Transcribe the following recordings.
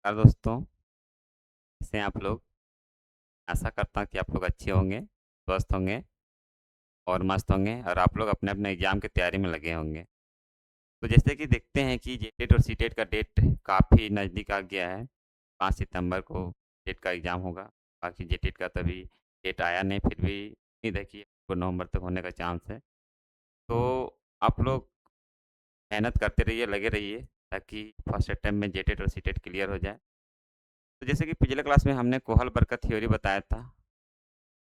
दोस्तों, कैसे हैं आप लोग? आशा करता हूँ कि आप लोग अच्छे होंगे, स्वस्थ होंगे और मस्त होंगे और आप लोग अपने-अपने एग्ज़ाम की तैयारी में लगे होंगे। तो जैसे कि देखते हैं कि जेटेट और सीटेट का डेट काफ़ी नज़दीक आ गया है। 5 सितंबर को जेट का एग्ज़ाम होगा। बाकी जेटेट का तो अभी डेट आया नहीं, फिर भी उम्मीद है कि नवंबर तक होने का चांस है। तो आप लोग मेहनत करते रहिए, लगे रहिए ताकि फर्स्ट अटेम्प्ट में जेटेट और सीटेट क्लियर हो जाए। तो जैसे कि पिछले क्लास में हमने कोहलबर्ग का थ्योरी बताया था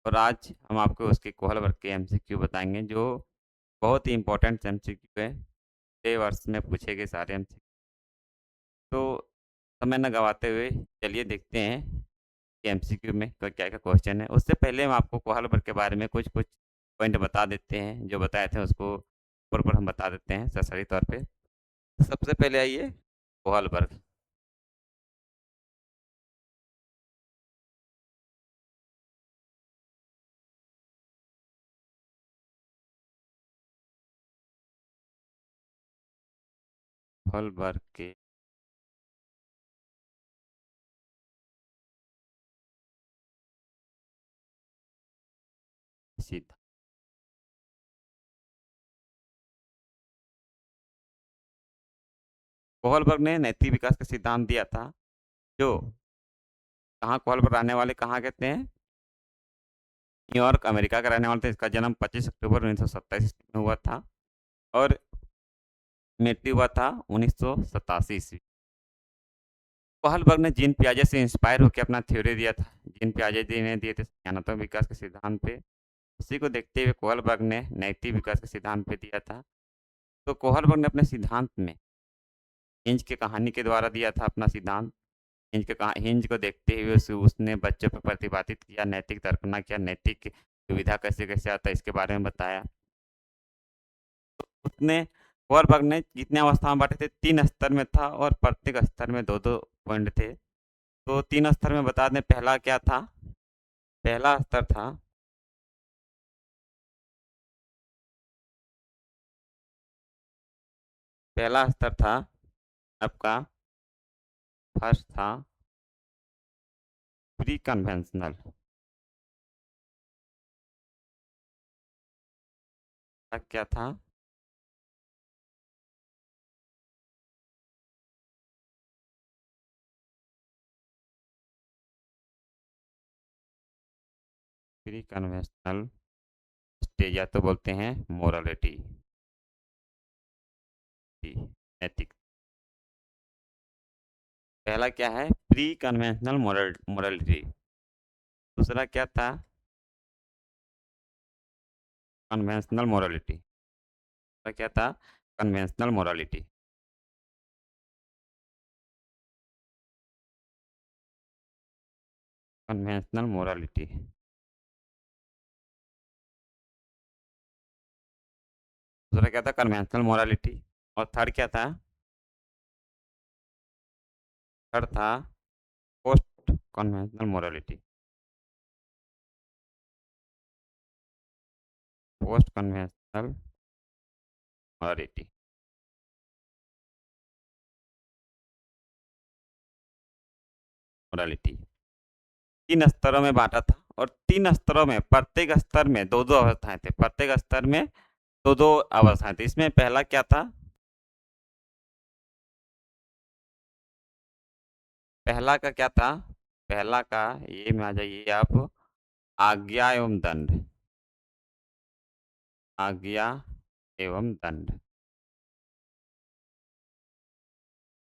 और आज हम आपको उसके कोहलबर्ग के एमसीक्यू बताएँगे जो बहुत ही इम्पोर्टेंट एमसीक्यू है। 6 वर्ष में पूछे गए सारे एमसीक्यू। तो समय ना गँवाते हुए चलिए देखते हैं कि एमसीक्यू में क्या-क्या क्वेश्चन है। उससे पहले हम आपको कोहलबर्ग के बारे में कुछ-कुछ पॉइंट बता देते हैं, जो बताए थे उसको ऊपर-ऊपर हम बता देते हैं सरसरी तौर पे। सबसे पहले आइए कोहलबर्ग। कोहलबर्ग के सिद्धांत। कोहलबर्ग ने नैतिक विकास का सिद्धांत दिया था, जो कहाँ कोहलबर्ग रहने वाले कहाँ के थे? न्यूयॉर्क अमेरिका का रहने वाला था। इसका जन्म 25 अक्टूबर 1927 में हुआ था और मृत्यु हुआ था 1987 ईस्वी। कोहलबर्ग ने जीन पियाजे से इंस्पायर होकर अपना थ्योरी दिया था। जीन पियाजे जी ने दिए थे संज्ञानात्मक विकास के सिद्धांत पे। उसी को देखते हुए कोहलबर्ग ने नैतिक विकास के सिद्धांत पे दिया था। तो कोहलबर्ग ने अपने सिद्धांत में हिंज की कहानी के द्वारा दिया था अपना सिद्धांत। हिंज को देखते हुए उसने बच्चों पर प्रतिपादित किया, नैतिक तर्कना किया, नैतिक दुविधा कैसे-कैसे आता है इसके बारे में बताया। उसने कोहलबर्ग ने जितने अवस्था में बाँटे थे 3 स्तर में था और प्रत्येक स्तर में 2-2 पॉइंट थे। तो 3 स्तर में बता दें पहला क्या था? पहला स्तर था पहला स्तर था आपका फर्स्ट था प्री कन्वेंशनल। क्या था? प्री कन्वेंशनल स्टेज या तो बोलते हैं मोरालिटी, नैतिक। पहला क्या है? Pre conventional morality. दूसरा क्या था? Conventional morality. दूसरा क्या था? Conventional morality. Conventional morality. दूसरा क्या था? Conventional morality. और थर्ड क्या था? थर्ड था post conventional morality. Post conventional morality. Morality तीन स्तरों में बांटा था और तीन स्तरों में प्रत्येक स्तर में दो दो अवस्थाएं थे। प्रत्येक स्तर में दो दो अवस्थाएं थी। इसमें पहला क्या था? पहला का क्या था? पहला का ये में आ जाइए आप, आज्ञा एवं दंड। आज्ञा एवं दंड।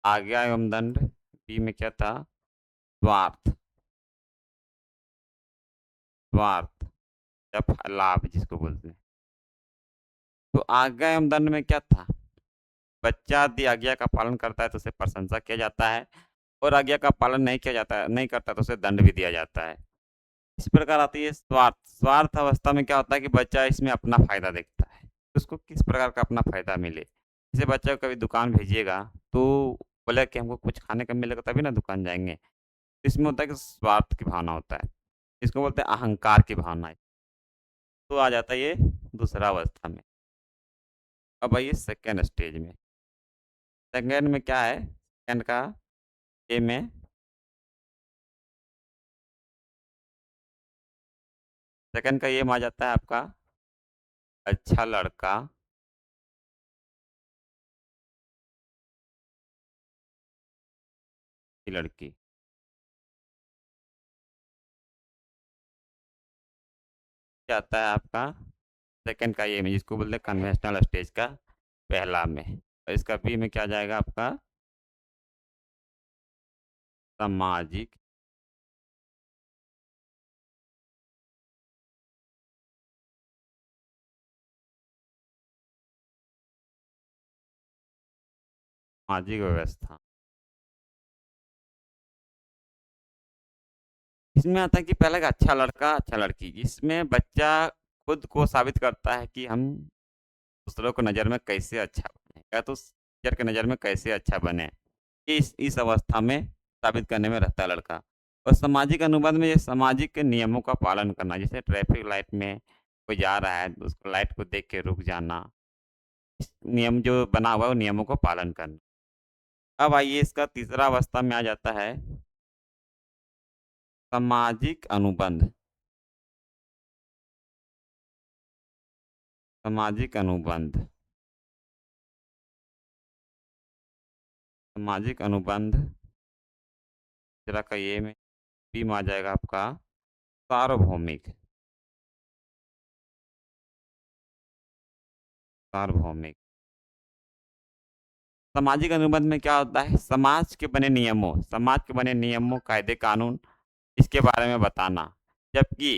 आज्ञा एवं दंड। बी में क्या था? स्वार्थ। स्वार्थ या लाभ जिसको बोलते हैं। तो आज्ञा एवं दंड में क्या था? बच्चा यदि आज्ञा का पालन करता है तो उसे प्रशंसा किया जाता है और आज्ञा का पालन नहीं किया जाता है, नहीं करता तो उसे दंड भी दिया जाता है। इस प्रकार आती है स्वार्थ। स्वार्थ अवस्था में क्या होता है कि बच्चा इसमें अपना फायदा देखता है, उसको किस प्रकार का अपना फायदा मिले। जैसे बच्चा को कभी दुकान भेजिएगा तो बोले कि हमको कुछ खाने का मिलेगा तभी ना दुकान जाएंगे। इसमें होता है कि स्वार्थ की भावना होता है, इसको बोलते हैं अहंकार की भावना। तो आ जाता है ये दूसरा अवस्था में। अब आइए सेकेंड स्टेज में। सेकेंड में क्या है? सेकेंड का ए में सेकंड का ये में आ जाता है आपका अच्छा लड़का, अच्छी लड़की। क्या आता है आपका सेकंड का ये में, जिसको बोलते हैं कन्वेंशनल स्टेज का पहला में। और इसका बी में क्या जाएगा आपका सामाजिक सामाजिक व्यवस्था। इसमें आता है कि पहले का अच्छा लड़का अच्छा लड़की, इसमें बच्चा खुद को साबित करता है कि हम दूसरों को नज़र में कैसे अच्छा बने, या तो टीचर की नज़र में कैसे अच्छा बने, इस अवस्था में साबित करने में रहता है लड़का। और सामाजिक अनुबंध में ये सामाजिक के नियमों का पालन करना, जैसे ट्रैफिक लाइट में कोई जा रहा है तो उसको लाइट को देख के रुक जाना, नियम जो बना हुआ है वो नियमों को पालन करना। अब आइए इसका तीसरा अवस्था में आ जाता है सामाजिक अनुबंध। सामाजिक अनुबंध, सामाजिक अनुबंध जरा का ये में बी में आ जाएगा आपका सार्वभौमिक। सार्वभौमिक सामाजिक अनुबंध में क्या होता है, समाज के बने नियमों, समाज के बने नियमों कायदे कानून इसके बारे में बताना। जबकि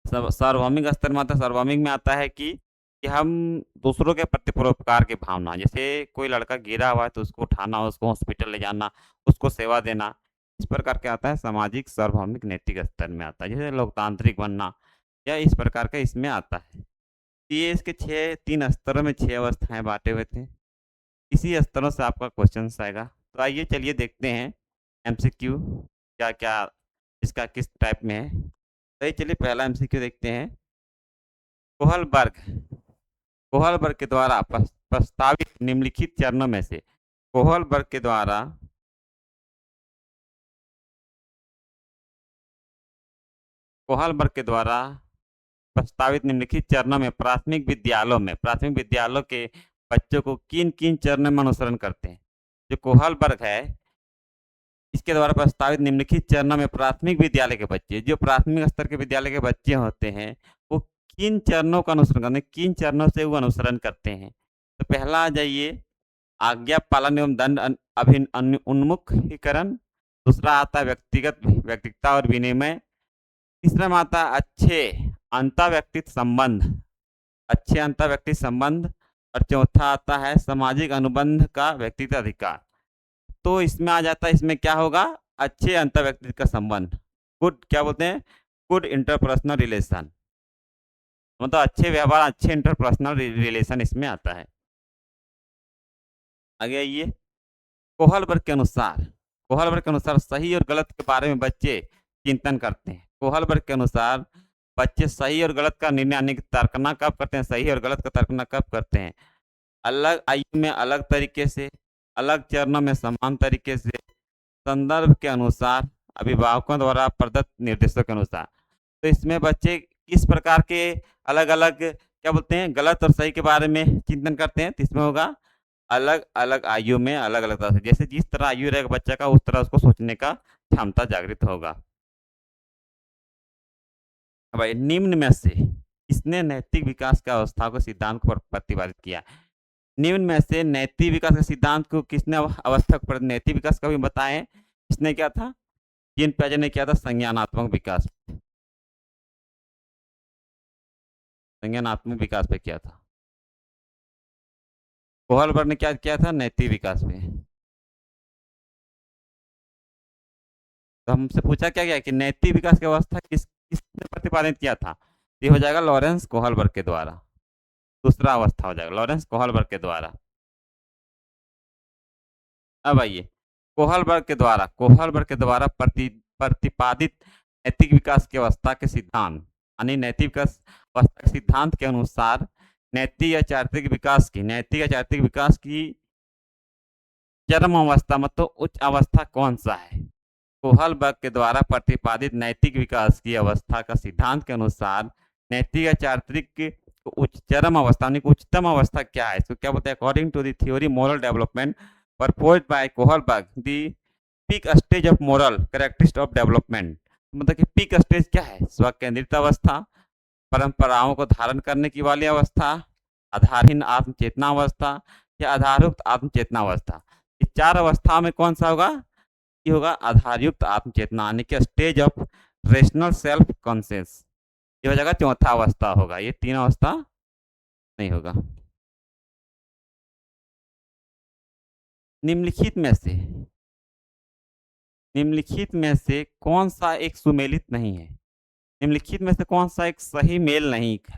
सार्वभौमिक स्तर में आता है, सार्वभौमिक में आता है कि हम दूसरों के प्रति परोपकार की भावना, जैसे कोई लड़का गिरा हुआ है तो उसको उठाना, उसको हॉस्पिटल ले जाना, उसको सेवा देना, इस प्रकार के आता है सामाजिक सार्वभौमिक नैतिक स्तर में आता है। जैसे लोकतांत्रिक बनना या इस प्रकार का इसमें आता है। ये इसके छः तीन स्तरों में छः अवस्थाएं बांटे हुए थे, इसी स्तरों से आपका क्वेश्चन आएगा। तो आइए चलिए देखते हैं एमसीक्यू क्या क्या इसका किस टाइप में है। तो चलिए पहला एमसीक्यू देखते हैं। कोहलबर्ग कोहलबर्ग के द्वारा प्रस्तावित निम्नलिखित चरणों में से कोहलबर्ग के द्वारा कोहलबर्ग के द्वारा प्रस्तावित निम्नलिखित चरणों में प्राथमिक विद्यालयों के बच्चों को किन किन चरणों में अनुसरण करते हैं। जो कोहलबर्ग है इसके द्वारा प्रस्तावित निम्नलिखित चरणों में प्राथमिक विद्यालय के बच्चे, जो प्राथमिक स्तर के विद्यालय के बच्चे होते हैं, वो किन चरणों का अनुसरण करते हैं, किन चरणों से वो अनुसरण करते हैं। तो पहला आ जाइए आज्ञा पालन एवं दंड उन्मुखीकरण। दूसरा आता है व्यक्तिगत व्यक्तिकता और विनिमय। तीसरा में आता है अच्छे अंतर्व्यक्ति संबंध। और चौथा आता है सामाजिक अनुबंध का व्यक्तिगत अधिकार। तो इसमें आ जाता है, इसमें क्या होगा, अच्छे अंतर्व्यक्ति का संबंध, गुड क्या बोलते हैं, गुड इंटरपर्सनल रिलेशन, मतलब अच्छे व्यवहार, अच्छे इंटरपर्सनल रिलेशन इसमें आता है। आगे आइए कोहलबर्ग के अनुसार सही और गलत के बारे में बच्चे चिंतन करते हैं। कोहलबर्ग के अनुसार बच्चे सही और गलत का निर्णय यानी तर्कना कब करते हैं, सही और गलत का तर्कना कब करते हैं, अलग आयु में अलग तरीके से, अलग चरणों में समान तरीके से, संदर्भ के अनुसार, अभिभावकों द्वारा प्रदत्त निर्देशों के अनुसार। तो इसमें बच्चे किस प्रकार के अलग अलग क्या बोलते हैं गलत और सही के बारे में चिंतन करते हैं। तो इसमें होगा अलग अलग आयु में अलग अलग तरह से, जैसे जिस तरह आयु रहेगा बच्चा का उस तरह उसको सोचने का क्षमता जागृत होगा। भाई निम्न में से किसने नैतिक विकास की अवस्था को सिद्धांत को प्रतिपादित किया। निम्न में से नैतिक विकास के सिद्धांत को किसने अवस्था को नैतिक विकास का भी बताए, किसने क्या था, जीन पियाजे ने किया था संज्ञानात्मक विकास, संज्ञानात्मक विकास पे किया था। कोहलबर्ग ने क्या किया था, नैतिक विकास पे। तो हमसे पूछा क्या गया कि नैतिक विकास की अवस्था किसने प्रतिपादित किया था। ये हो जाएगा लॉरेंस कोहलबर्ग के द्वारा, दूसरा अवस्था हो जाएगा लॉरेंस कोहलबर्ग के द्वारा। अब आइए कोहलबर्ग के द्वारा प्रतिपादित नैतिक विकास की अवस्था के सिद्धांत, यानी नैतिक विकास अवस्था के सिद्धांत के अनुसार नैतिक या चारित्रिक विकास की चरम अवस्था मतलब उच्च अवस्था कौन सा है। कोहलबर्ग के द्वारा प्रतिपादित नैतिक विकास की अवस्था का सिद्धांत के अनुसार नैतिक या चारित्रिक चरम अवस्था यानी उच्चतम अवस्था क्या है, इसको क्या बोलते हैं? According to the theory moral development proposed by Kohlberg, the peak stage of moral characteristic of development, मतलब कि पीक स्टेज क्या है? स्व केंद्रित अवस्था, परंपराओं को धारण करने की वाली अवस्था, आधारहीन आत्मचेतना अवस्था या आधारयुक्त आत्मचेतना अवस्था। इस चार अवस्थाओं में कौन सा होगा? ये होगा आधारयुक्त आत्मचेतना यानी कि stage of rational self conscious. ये हो जाएगा चौथा अवस्था होगा, ये तीन अवस्था नहीं होगा। निम्नलिखित में से कौन सा एक सुमेलित नहीं है? निम्नलिखित में से कौन सा एक सही मेल नहीं है?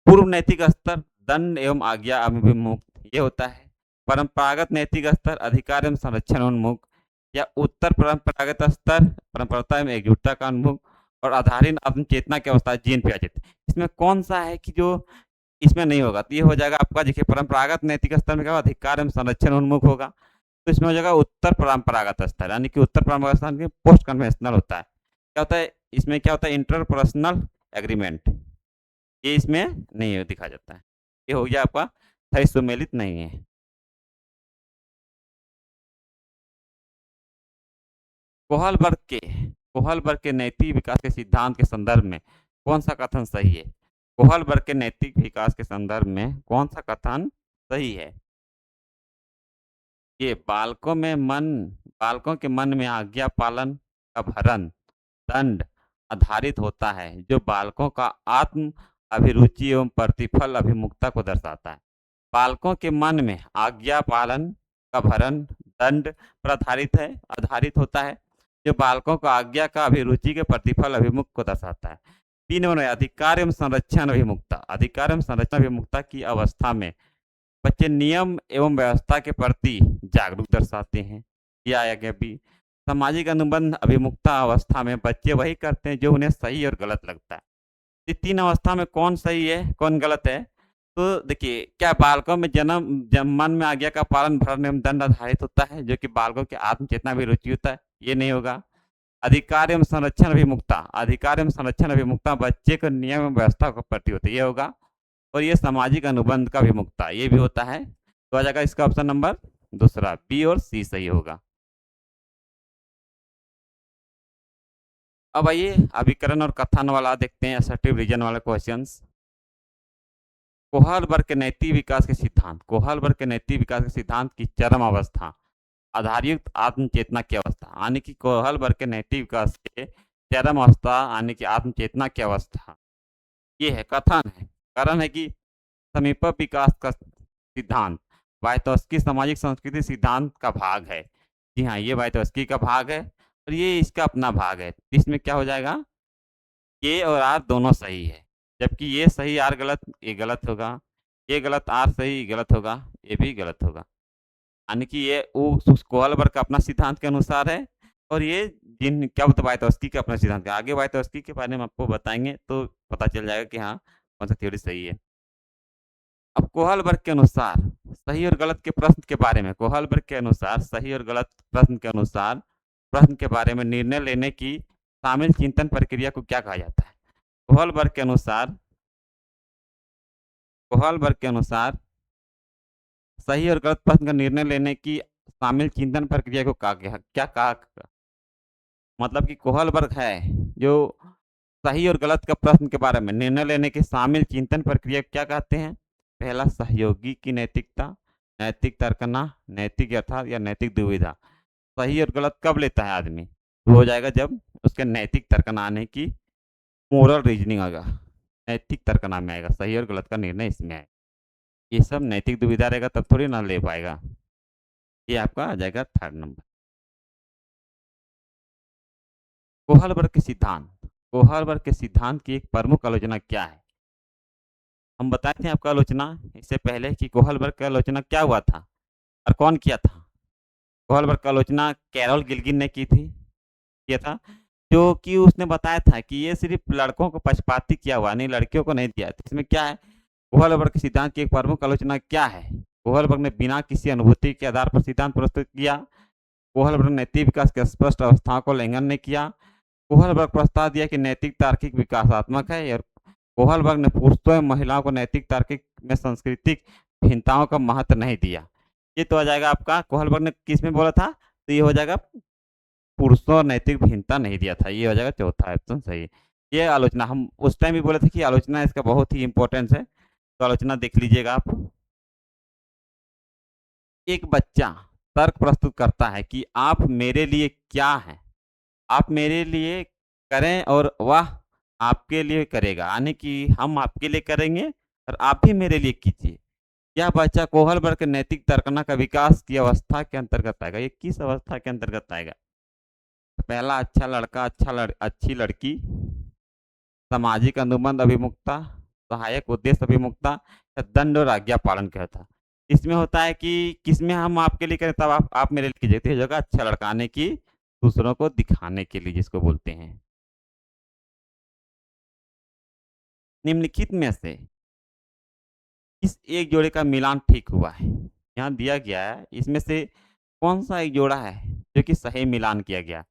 पूर्व नैतिक स्तर दंड एवं आज्ञा अभिमुख ये होता है, परंपरागत नैतिक स्तर अधिकार एवं संरक्षण उन्मुख, या उत्तर परंपरागत स्तर परंपराता एवं एकजुटता का उन्मुख, और आधारहीन आत्मचेतना की अवस्था जीन प्याजित। इसमें कौन सा है कि जो इसमें नहीं होगा? तो ये हो जाएगा आपका, देखिए परंपरागत नैतिक स्तर में क्या होगा? अधिकार एवं संरक्षण उन्मुख होगा, तो इसमें हो जाएगा उत्तर परंपरागत स्तर, यानी कि उत्तर परंपरागत स्तर पोस्ट कन्वेंशनल होता है। क्या होता है इसमें? क्या होता है? इंटरपर्सनल एग्रीमेंट, ये इसमें नहीं दिखा जाता है। ये हो गया आपका सही सुमेलित नहीं है। कोहलबर्ग के नैतिक विकास के सिद्धांत के संदर्भ में कौन सा कथन सही है? कोहलबर्ग के नैतिक विकास के संदर्भ में कौन सा कथन सही है? ये बालकों के मन में आज्ञा पालन का भरण दंड आधारित होता है, जो बालकों का आत्म अभिरुचि एवं प्रतिफल अभिमुखता को दर्शाता है। बालकों के मन में आज्ञा पालन का भरण दंड पर आधारित होता है, जो बालकों को आज्ञा का अभिरुचि के प्रतिफल अभिमुख को दर्शाता है। 3 नंबर अधिकार एवं संरक्षण अभिमुखता। अधिकार एवं संरक्षण अभिमुखता की अवस्था में बच्चे नियम एवं व्यवस्था के प्रति जागरूक दर्शाते हैं। या आगे भी सामाजिक अनुबंध अभिमुखता अवस्था में बच्चे वही करते हैं जो उन्हें सही और गलत लगता है। इस 3 अवस्था में कौन सही है कौन गलत है? तो देखिए, क्या बालकों में मन में आज्ञा का पालन भरण एवं दंड आधारित होता है, जो कि बालकों की आत्मचेतना भी रुचि होता है? ये नहीं होगा। अधिकार एवं संरक्षण अभिमुखता बच्चे को नियम एवं व्यवस्था के प्रति होती है, ये होगा। और ये सामाजिक अनुबंध का अभिमुखता ये भी होता है। तो आ जाएगा इसका ऑप्शन नंबर दूसरा, बी और सी सही होगा। अब आइए अभिकरण और कथन वाला देखते हैं, असर्टिव रीजन वाले क्वेश्चंस। कोहलबर्ग के नैतिक विकास के सिद्धांत की चरम अवस्था आधारयुक्त आत्मचेतना की अवस्था, यानी कि कोहलबर्ग के नैतिक विकास के चरम अवस्था यानी कि आत्मचेतना की अवस्था, ये है कथन है। कारण है कि समीप विकास का सिद्धांत वायतोस्की सामाजिक संस्कृति सिद्धांत का भाग है। जी हाँ, ये वायतोस्की का भाग है और ये इसका अपना भाग है। इसमें क्या हो जाएगा? ये और आर दोनों सही है, जबकि ये सही आर गलत, ये गलत होगा। ये गलत आर सही गलत होगा, ये भी गलत होगा। यानी कि ये कोहलबर्ग का अपना सिद्धांत के अनुसार है और ये जिन क्या वायतोस्की के अपने सिद्धांत का। आगे वायतोस्की के बारे में आपको बताएंगे तो पता चल जाएगा कि हाँ कौन सा थ्योरी सही है। अब कोहलबर्ग के अनुसार सही और गलत के प्रश्न के बारे में, कोहलबर्ग के अनुसार सही और गलत प्रश्न के अनुसार प्रश्न के बारे में निर्णय लेने की शामिल चिंतन प्रक्रिया को क्या कहा जाता है? कोहलबर्ग के अनुसार सही और गलत प्रश्न का निर्णय लेने की शामिल चिंतन प्रक्रिया को क्या कहा? मतलब कि कोहलबर्ग है जो सही और गलत का प्रश्न के बारे में निर्णय लेने की शामिल चिंतन प्रक्रिया क्या कहते हैं? पहला, सहयोगी की नैतिकता, नैतिक तर्कना, नैतिक यथार्थ या नैतिक दुविधा। सही और गलत कब लेता है आदमी? तो हो जाएगा जब उसके नैतिक तर्कना आने की मोरल रीजनिंग आएगा, नैतिक तर्कना में आएगा, सही और गलत का निर्णय इसमें आएगा। ये सब नैतिक दुविधा रहेगा तब थोड़ी ना ले पाएगा। ये आपका आ जाएगा 3rd नंबर। कोहलबर्ग के सिद्धांत की एक प्रमुख आलोचना क्या है? हम बताए थे आपका आलोचना इससे पहले कि कोहलबर्ग का आलोचना क्या हुआ था और कौन किया था? कोहलबर्ग का आलोचना कैरोल गिल्गिन ने किया था, जो कि उसने बताया था कि ये सिर्फ लड़कों को पक्षपाती किया हुआ, नहीं लड़कियों को नहीं दिया। तो इसमें क्या है? कोहलबर्ग के सिद्धांत की एक प्रमुख आलोचना क्या है? कोहलबर्ग ने बिना किसी अनुभूति के आधार पर सिद्धांत प्रस्तुत किया। कोहलबर्ग ने नैतिक विकास की स्पष्ट अवस्थाओं को उल्लंघन नहीं किया। कोहलबर्ग प्रस्ताव दिया कि नैतिक तार्किक विकासात्मक है, और कोहलबर्ग ने पुरुषों एवं महिलाओं को नैतिक तार्किक में सांस्कृतिक भिन्नताओं का महत्व नहीं दिया। ये तो आ जाएगा आपका, कोहलबर्ग ने किस में बोला था, तो ये हो जाएगा पुरुषों और नैतिक भिन्नता नहीं दिया था, ये हो जाएगा चौथा ऑप्शन सही। ये आलोचना हम उस टाइम भी बोले थे कि आलोचना इसका बहुत ही इंपॉर्टेंस है, तो आलोचना देख लीजिएगा आप। एक बच्चा तर्क प्रस्तुत करता है कि आप मेरे लिए क्या हैं, आप मेरे लिए करें और वह आपके लिए करेगा, यानी कि हम आपके लिए करेंगे और आप भी मेरे लिए कीजिए। यह बच्चा कोहलबर्ग के नैतिक तर्कना का विकास की अवस्था के अंतर्गत आएगा। ये किस अवस्था के अंतर्गत आएगा? पहला, अच्छा लड़का अच्छी लड़की, सामाजिक अनुबंध अभिमुखता, सहायक उद्देश्य अभिमुखता, या दंड और आज्ञा पालन कहता। इसमें होता है कि किसमें हम आपके लिए करें तब आप मेरे लिए कीजिए, तो ये जगह अच्छा लड़का, आने की दूसरों को दिखाने के लिए जिसको बोलते हैं। निम्नलिखित में से इस एक जोड़े का मिलान ठीक हुआ है, यहाँ दिया गया है, इसमें से कौन सा एक जोड़ा है जो कि सही मिलान किया गया?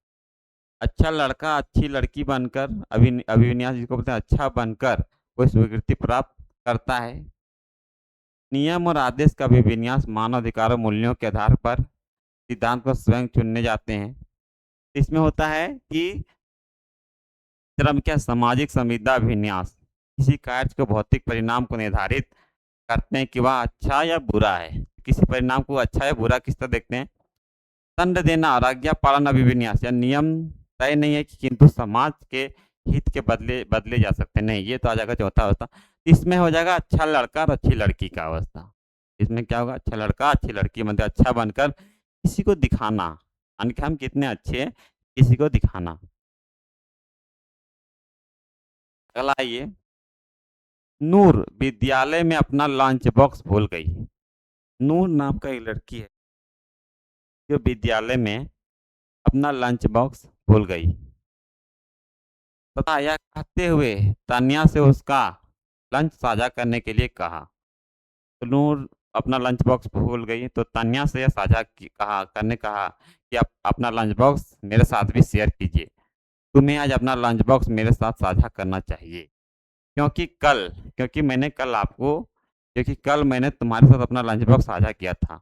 अच्छा लड़का अच्छी लड़की बनकर अभिविन्यास जिसको बोलते हैं अच्छा बनकर कोई स्वीकृति प्राप्त करता है। नियम और आदेश का अभिविन्यास मानव अधिकारों मूल्यों के आधार पर सिद्धांत को स्वयं चुनने जाते हैं। इसमें होता है कि क्या सामाजिक संविदा अभिन्यास किसी कार्य को भौतिक परिणाम को निर्धारित करते हैं कि वह अच्छा या बुरा है। किसी परिणाम को अच्छा या बुरा किस तरह देखते हैं? दंड देना और आज्ञा पालन अभिविन्यास या नियम तय नहीं है कि किंतु समाज के हित के बदले बदले जा सकते नहीं, ये तो आ जाएगा चौथा अवस्था। इसमें हो जाएगा अच्छा लड़का और अच्छी लड़की का अवस्था। इसमें क्या होगा? अच्छा लड़का अच्छी लड़की, मतलब अच्छा बनकर किसी को दिखाना, यानी कि हम कितने अच्छे हैं किसी को दिखाना। अगला आइए, नूर विद्यालय में अपना लंच बॉक्स भूल गई। नूर नाम का एक लड़की है जो विद्यालय में अपना लंच बॉक्स भूल गई तथा यह कहते हुए तान्या से उसका लंच साझा करने के लिए कहा। तो नूर अपना लंच बॉक्स भूल गई तो तान्या से यह कहा कि आप अपना लंच बॉक्स मेरे साथ भी शेयर कीजिए। तुम्हें आज अपना लंच बॉक्स मेरे साथ साझा करना चाहिए, क्योंकि कल मैंने तुम्हारे साथ अपना लंच बॉक्स साझा किया था।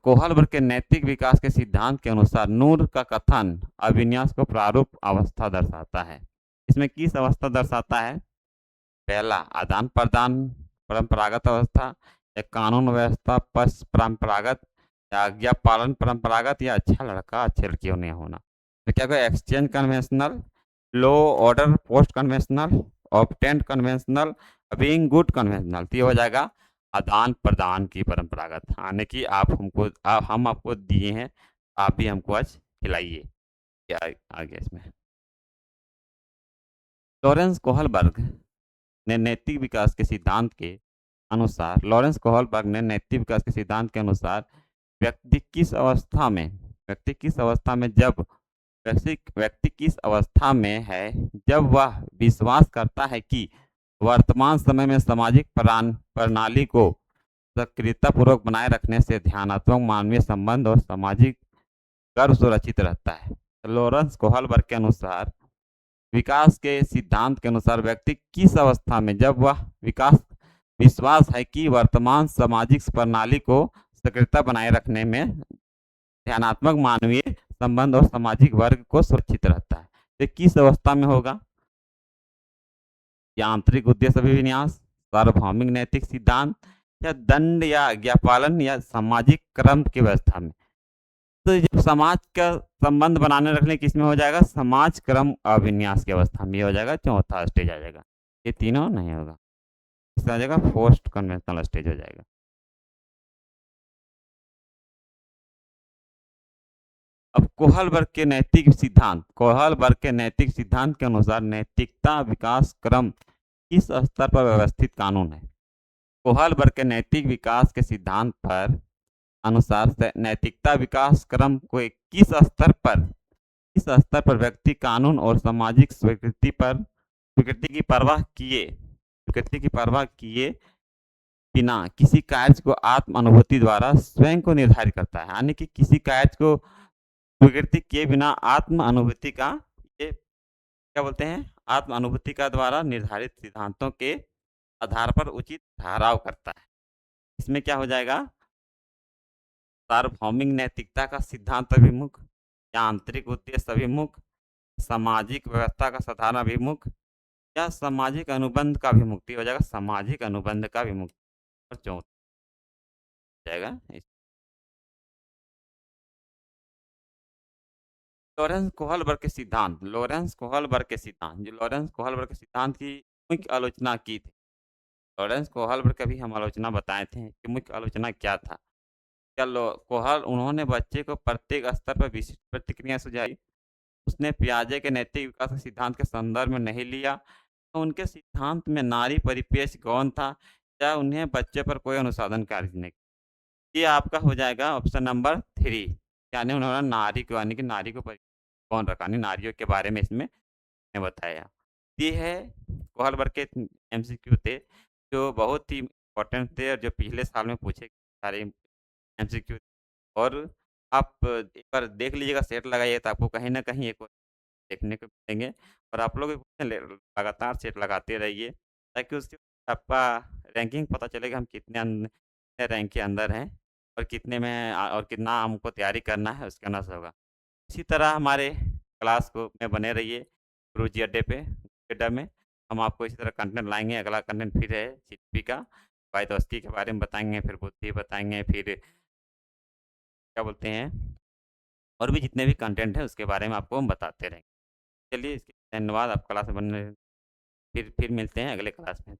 कोहलबर्ग के नैतिक विकास के सिद्धांत के अनुसार नूर का कथन अभिन्यास को प्रारूप अवस्था दर्शाता है। इसमें किस अवस्था दर्शाता है? पहला, आदान प्रदान परंपरागत अवस्था, या कानून व्यवस्था पश्च परंपरागत, या आज्ञा पालन परंपरागत, या अच्छा लड़का अच्छी लड़की होने होना। तो क्या कोई exchange conventional, low order post conventional, obtained conventional, being good conventional. तो ये हो जाएगा आदान प्रदान की परंपरागत, यानी कि हम आपको दिए हैं, आप भी हमको आज खिलाइए। क्या आ गया इसमें? लॉरेंस कोहलबर्ग ने नैतिक विकास के सिद्धांत के अनुसार व्यक्ति किस अवस्था में है जब वह विश्वास करता है कि वर्तमान समय में सामाजिक प्रणाली को सक्रियतापूर्वक बनाए रखने से ध्यानात्मक मानवीय संबंध और सामाजिक गर्व सुरक्षित रहता है। लॉरेंस कोहलबर्ग के अनुसार विकास के सिद्धांत के अनुसार व्यक्ति किस अवस्था में जब वह विश्वास है कि वर्तमान सामाजिक प्रणाली को सक्रियता बनाए रखने में ध्यानात्मक मानवीय संबंध और सामाजिक वर्ग को सुरक्षित रहता है। तो किस अवस्था में होगा? या आंतरिक उद्देश्य अभिविन्यास, सार्वभौमिक नैतिक सिद्धांत, या दंड या आज्ञापालन, या सामाजिक क्रम की व्यवस्था में। तो जब समाज का संबंध बनाने रखने किसमें हो जाएगा? समाज क्रम अभिन्यास की अवस्था में। ये हो जाएगा चौथा स्टेज आ जाएगा, ये तीनों नहीं होगा, इसका आ जाएगा पोस्ट कन्वेंशनल स्टेज हो जाएगा। अब कोहलबर्ग के नैतिक सिद्धांत के अनुसार नैतिकता विकास क्रम किस स्तर पर व्यवस्थित कानून है? कोहलबर्ग के नैतिक विकास के सिद्धांत पर अनुसार नैतिकता विकास क्रम को किस स्तर पर व्यक्ति कानून और सामाजिक स्वीकृति की परवाह किए बिना किसी कार्य को आत्म अनुभूति द्वारा स्वयं को निर्धारित करता है। यानी कि किसी कार्य को प्रकृति किए बिना आत्म अनुभूति का ये क्या बोलते हैं? आत्म अनुभूति का द्वारा निर्धारित सिद्धांतों के आधार पर उचित ठहराव करता है। इसमें क्या हो जाएगा? सार्वभौमिक नैतिकता का सिद्धांत अभिमुख या आंतरिक उद्देश्य अभिमुख, सामाजिक व्यवस्था का साधारण अभिमुख या सामाजिक अनुबंध का अभिमुख। ये हो जाएगा सामाजिक अनुबंध का अभिमुख और चौथा जाएगा लॉरेंस कोहलबर्ग के सिद्धांत। लॉरेंस कोहलबर्ग के सिद्धांत जो लॉरेंस कोहलबर्ग के सिद्धांत की मुख्य आलोचना की थी। लॉरेंस कोहलबर्ग का भी हम आलोचना बताए थे कि मुख्य आलोचना क्या था। क्या कोहल उन्होंने बच्चे को प्रत्येक स्तर पर विशिष्ट प्रतिक्रिया सुझाई। उसने पियाजे के नैतिक विकास के सिद्धांत के संदर्भ में नहीं लिया। तो उनके सिद्धांत में नारी परिपेक्ष गौण था या उन्हें बच्चे पर कोई अनुसाधन कार्य नहीं। ये आपका हो जाएगा ऑप्शन नंबर 3। यानी उन्होंने नारी को यानी कि नारी को कौन रखा नहीं नारियों के बारे में इसमें बताया। ये है कोहलबर्ग के एमसीक्यू थे जो बहुत ही इम्पोर्टेंट थे और जो पिछले साल में पूछे सारे एमसीक्यू। और आप एक बार देख लीजिएगा, सेट लगाइए तो आपको कहीं ना कहीं एक देखने को मिलेंगे। और आप लोग लगातार सेट लगाते रहिए ताकि उससे आपका रैंकिंग पता चलेगा हम कितने रैंक के अंदर हैं और कितने में और कितना हमको तैयारी करना है उसके अनुसार होगा। इसी तरह हमारे क्लास को में बने रहिए गुरुजी अड्डे पे अड्डा में। हम आपको इसी तरह कंटेंट लाएंगे। अगला कंटेंट फिर है सीपी का वायदोस्ती के बारे में बताएंगे, फिर बुद्धि बताएंगे, फिर क्या बोलते हैं और भी जितने भी कंटेंट है उसके बारे में आपको हम बताते रहेंगे। चलिए इसके धन्यवाद। आप क्लास बनने फिर मिलते हैं अगले क्लास में।